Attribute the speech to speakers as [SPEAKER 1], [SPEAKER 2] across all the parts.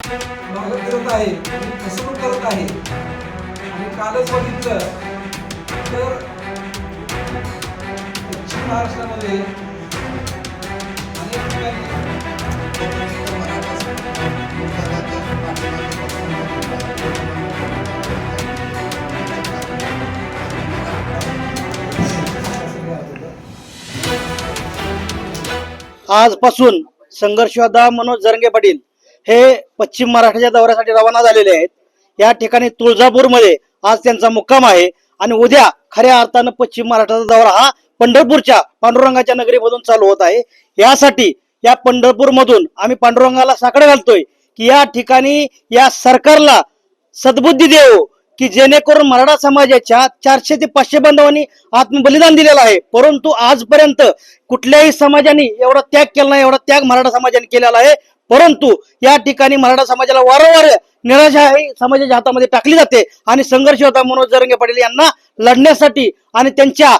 [SPEAKER 1] मागं फिरत आहे आणि फसवणूक करत आहे. आणि कालच बघितलं तर पश्चिम महाराष्ट्रामध्ये अनेक ठिकाणी
[SPEAKER 2] आजपासून संघर्ष योद्धा मनोज जरंगे पाटील हे पश्चिम महाराष्ट्राच्या दौऱ्यासाठी रवाना झालेले आहेत. या ठिकाणी तुळजापूरमध्ये आज त्यांचा मुक्काम आहे आणि उद्या खऱ्या अर्थानं पश्चिम महाराष्ट्राचा दौरा हा पंढरपूरच्या पांडुरंगाच्या नगरीमधून चालू होत आहे. यासाठी या पंढरपूरमधून आम्ही पांडुरंगाला साकडं घालतोय की या ठिकाणी या सरकारला सद्बुद्धी देव की जेणेकरून मराठा समाजाच्या 400 ते 500 बांधवांनी आत्मबलिदान दिलेलं आहे. परंतु आजपर्यंत कुठल्याही समाजाने एवढा त्याग केला नाही, एवढा त्याग मराठा समाजाने केलेला आहे. परंतु या ठिकाणी मराठा समाजाला वारंवार निराशा ही समाजाच्या हातामध्ये टाकली जाते आणि संघर्ष होता मनोज जरंगे पाटील यांना लढण्यासाठी आणि त्यांच्या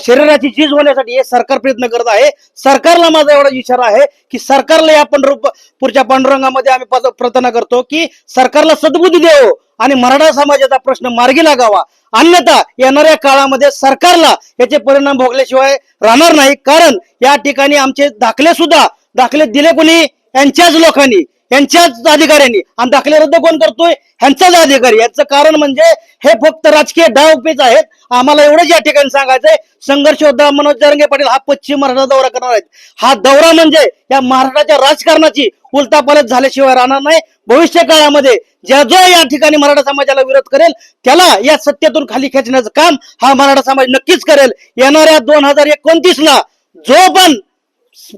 [SPEAKER 2] शरीराची झीज होण्यासाठी हे सरकार प्रयत्न करत आहे. सरकारला माझा एवढा इशारा आहे की सरकारला या पंढरपूरच्या पांडुरंगामध्ये आम्ही प्रार्थना करतो की सरकारला सद्बुद्धी देव आणि मराठा समाजाचा प्रश्न मार्गी लागावा. अन्यथा येणाऱ्या काळामध्ये सरकारला याचे परिणाम भोगल्याशिवाय राहणार नाही. कारण या ठिकाणी आमचे दाखले दिले कोणी? यांच्याच लोकांनी, यांच्याच अधिकाऱ्यांनी. आणि दाखले रद्द कोण करतोय? ह्यांचाच अधिकारी. याचं कारण म्हणजे हे फक्त राजकीय डावपेच आहेत. आम्हाला एवढंच या ठिकाणी सांगायचंय, संघर्ष योद्धा मनोज जरंगे पाटील हा पश्चिम महाराष्ट्र दौरा करणार आहेत. हा दौरा म्हणजे या महाराष्ट्राच्या राजकारणाची उलटापालट झाल्याशिवाय राहणार नाही. भविष्य काळामध्ये ज्या जो या ठिकाणी मराठा समाजाला विरोध करेल त्याला या सत्तेतून खाली खेचण्याचं काम हा मराठा समाज नक्कीच करेल. येणाऱ्या 2029 ला जो पण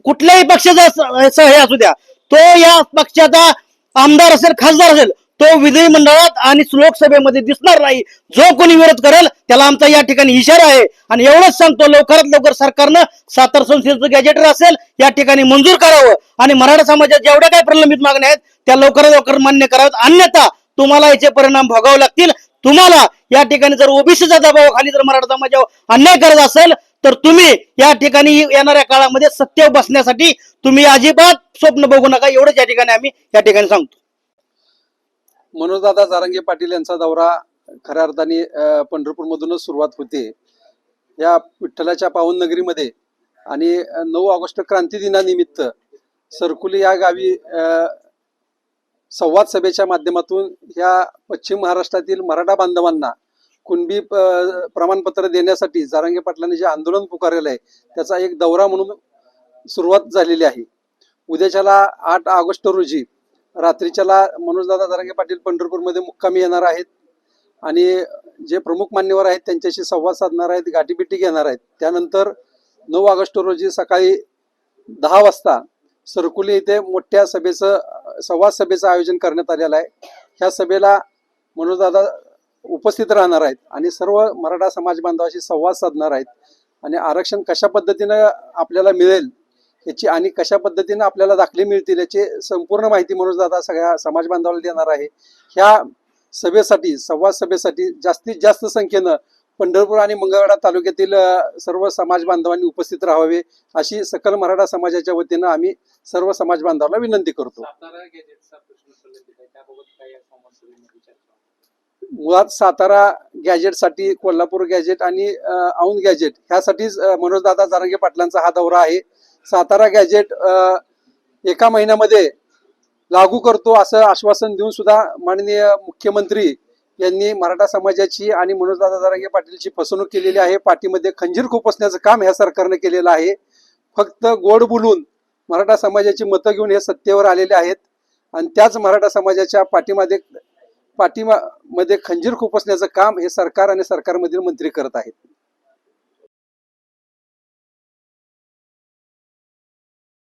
[SPEAKER 2] कुठल्याही पक्षाचा हे असू द्या, तो या पक्षाचा आमदार असेल, खासदार असेल, तो विधिमंडळात आणि लोकसभेमध्ये दिसणार नाही. जो कोणी विरोध करेल त्याला आमचा या ठिकाणी इशारा आहे. आणि एवढंच सांगतो, लवकरात लवकर सरकारनं सातारा संस्थेचं गॅजेटर असेल या ठिकाणी मंजूर करावं आणि मराठा समाजात जेवढ्या काही प्रलंबित मागण्या आहेत त्या लवकरात लवकर मान्य कराव्यात. अन्यथा तुम्हाला याचे परिणाम भोगावे लागतील. तुम्हाला या ठिकाणी जर ओबीसीच्या दबावाखाली जर मराठा समाजावर अन्याय करत असेल तर तुम्ही या ठिकाणी येणाऱ्या काळामध्ये सत्तेवर बसण्यासाठी तुम्ही अजिबात स्वप्न बघू नका. एवढंच या ठिकाणी आम्ही या ठिकाणी सांगतो.
[SPEAKER 3] मनोजदादा जरांगे पाटील यांचा दौरा खऱ्या अर्थाने पंढरपूरमधूनच सुरुवात होते. या विठ्ठलाच्या पावन नगरीमध्ये आणि 9 ऑगस्ट क्रांती दिनानिमित्त सरकुली या गावी संवाद सभेच्या माध्यमातून या पश्चिम महाराष्ट्रातील मराठा बांधवांना कुणबी प्रमाणपत्र देण्यासाठी जरांगे पाटलांनी जे आंदोलन पुकारलेलं आहे त्याचा एक दौरा म्हणून सुरुवात झालेली आहे. उद्याच्याला 8 ऑगस्ट रोजी रात्रीच्याला मनोजदादा जरांगे पाटील पंढरपूरमध्ये मुक्कामी येणार आहेत आणि जे प्रमुख मान्यवर आहेत त्यांच्याशी संवाद साधणार आहेत, गाठीभेटी घेणार आहेत. त्यानंतर 9 ऑगस्ट रोजी सकाळी 10 वाजता सरकुली येथे मोठ्या संवाद सभेचं आयोजन करण्यात आलेलं आहे. ह्या सभेला मनोजदादा उपस्थित राहणार आहेत आणि सर्व मराठा समाज बांधवांशी संवाद साधणार आहेत आणि आरक्षण कशा पद्धतीनं आपल्याला मिळेल याची आणि कशा पद्धतीने आपल्याला दाखले मिळतील याची संपूर्ण माहिती मनोजदादा सगळ्या समाज बांधवाला देणार आहे. ह्या सभेसाठी, संवाद सभेसाठी जास्तीत जास्त संख्येनं पंढरपूर आणि मंगळवेढा तालुक्यातील सर्व समाज बांधवांनी उपस्थित राहावे अशी सकल मराठा समाजाच्या वतीनं आम्ही सर्व समाज बांधवांना विनंती करतो. मुळात सातारा गॅजेटसाठी, कोल्हापूर गॅजेट आणि औंध गॅजेट ह्यासाठीच मनोजदादा जरांगे पाटलांचा हा दौरा आहे. सातारा गॅजेट 1 महिन्यामध्ये लागू करतो असं आश्वासन देऊन सुद्धा माननीय मुख्यमंत्री यांनी मराठा समाजाची आणि मनोजदादा जरांगे पाटीलची फसवणूक केलेली आहे. पाठीमध्ये खंजीर खुपसण्याचं काम ह्या सरकारने केलेलं आहे. फक्त गोड बोलून मराठा समाजाची मतं घेऊन हे सत्तेवर आलेले आहेत आणि त्याच मराठा समाजाच्या पाठीमध्ये खंजीर खुपसण्याचं काम हे सरकार आणि सरकारमधील मंत्री करत आहेत.